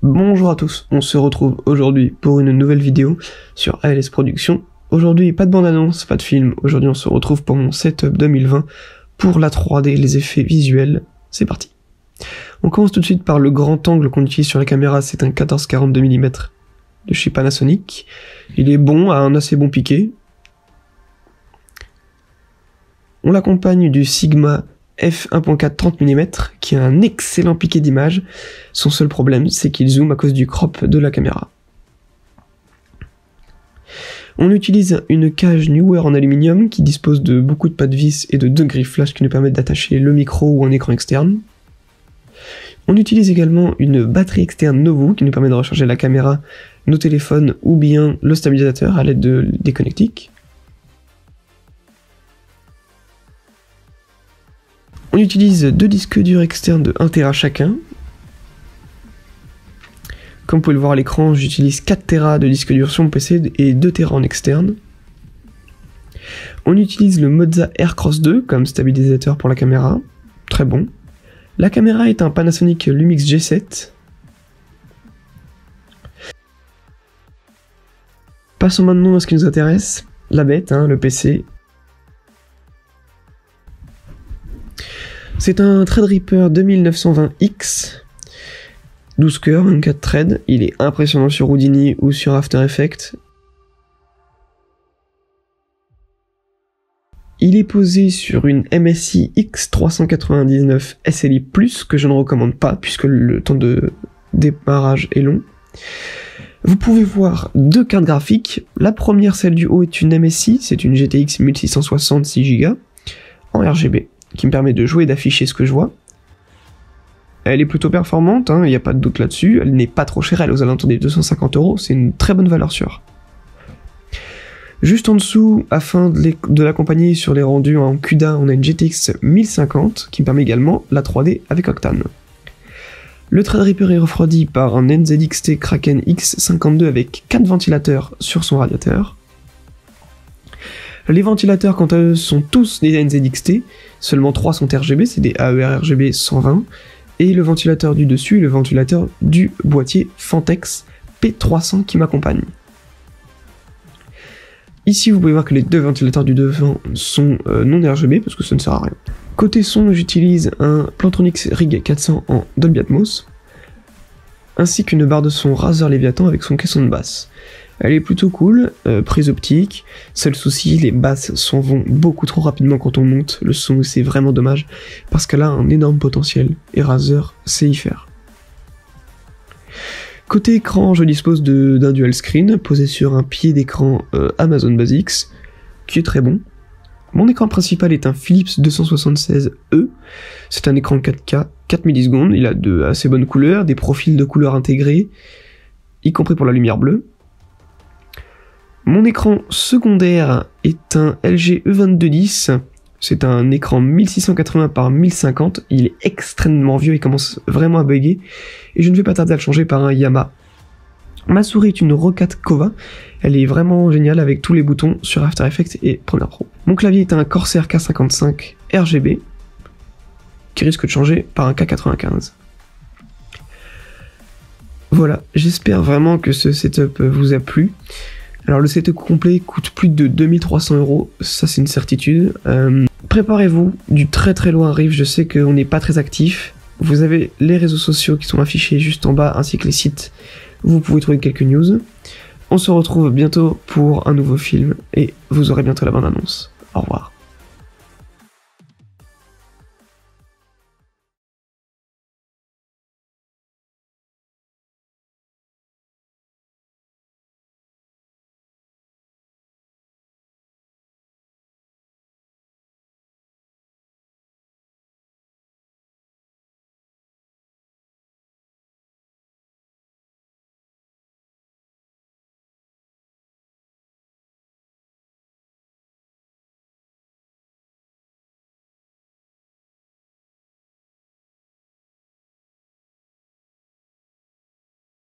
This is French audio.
Bonjour à tous, on se retrouve aujourd'hui pour une nouvelle vidéo sur ALS Productions. Aujourd'hui, pas de bande-annonce, pas de film, aujourd'hui on se retrouve pour mon setup 2020 pour la 3D, les effets visuels, c'est parti. On commence tout de suite par le grand angle qu'on utilise sur la caméra, c'est un 14-42 mm de chez Panasonic. Il est bon, a un assez bon piqué. On l'accompagne du Sigma f1.4 30 mm qui a un excellent piqué d'image. Son seul problème, c'est qu'il zoome à cause du crop de la caméra. On utilise une cage Neewer en aluminium qui dispose de beaucoup de pas de vis et de 2 griffes flash qui nous permettent d'attacher le micro ou un écran externe. On utilise également une batterie externe Novu qui nous permet de recharger la caméra, nos téléphones ou bien le stabilisateur à l'aide des connectiques. On utilise 2 disques durs externes de 1 Tera chacun. Comme vous pouvez le voir à l'écran, j'utilise 4 Tera de disques durs sur mon PC et 2 Tera en externe. On utilise le Moza Aircross 2 comme stabilisateur pour la caméra, très bon. La caméra est un Panasonic Lumix G7. Passons maintenant à ce qui nous intéresse, la bête, le PC. C'est un Threadripper 2920X, 12 cœurs, 24 threads, il est impressionnant sur Houdini ou sur After Effects. Il est posé sur une MSI X399 SLI+, que je ne recommande pas puisque le temps de démarrage est long. Vous pouvez voir 2 cartes graphiques, la première, celle du haut, est une MSI, c'est une GTX 1660 6Go en RGB. Qui me permet de jouer et d'afficher ce que je vois. Elle est plutôt performante, il n'y a pas de doute là-dessus, elle n'est pas trop chère, elle est aux alentours des 250 €, c'est une très bonne valeur sûre. Juste en dessous, afin de l'accompagner sur les rendus en CUDA, on a une GTX 1050 qui me permet également la 3D avec Octane. Le Threadripper est refroidi par un NZXT Kraken X52 avec 4 ventilateurs sur son radiateur. Les ventilateurs, quant à eux, sont tous des NZXT, seulement 3 sont RGB, c'est des AER RGB 120, et le ventilateur du dessus est le ventilateur du boîtier Fantex P300 qui m'accompagne. Ici, vous pouvez voir que les 2 ventilateurs du devant sont non RGB, parce que ça ne sert à rien. Côté son, j'utilise un Plantronics Rig 400 en Dolby Atmos, ainsi qu'une barre de son Razer Leviathan avec son caisson de basse. Elle est plutôt cool, prise optique, seul souci, les basses s'en vont beaucoup trop rapidement quand on monte le son, c'est vraiment dommage, parce qu'elle a un énorme potentiel, et Razer sait y faire. Côté écran, je dispose d'un dual screen, posé sur un pied d'écran Amazon Basics, qui est très bon. Mon écran principal est un Philips 276E, c'est un écran 4K, 4 millisecondes, il a de assez bonnes couleurs, des profils de couleurs intégrés, y compris pour la lumière bleue. Mon écran secondaire est un LG E2210, c'est un écran 1680 par 1050, il est extrêmement vieux, il commence vraiment à bugger, et je ne vais pas tarder à le changer par un Yamaha. Ma souris est une Roccat Kova, elle est vraiment géniale avec tous les boutons sur After Effects et Premiere Pro. Mon clavier est un Corsair K55 RGB, qui risque de changer par un K95. Voilà, j'espère vraiment que ce setup vous a plu. Alors le setup complet coûte plus de 2300 €, ça c'est une certitude. Préparez-vous, du très très loin arrive, je sais qu'on n'est pas très actif. Vous avez les réseaux sociaux qui sont affichés juste en bas, ainsi que les sites. Vous pouvez trouver quelques news. On se retrouve bientôt pour un nouveau film, et vous aurez bientôt la bande-annonce. Au revoir.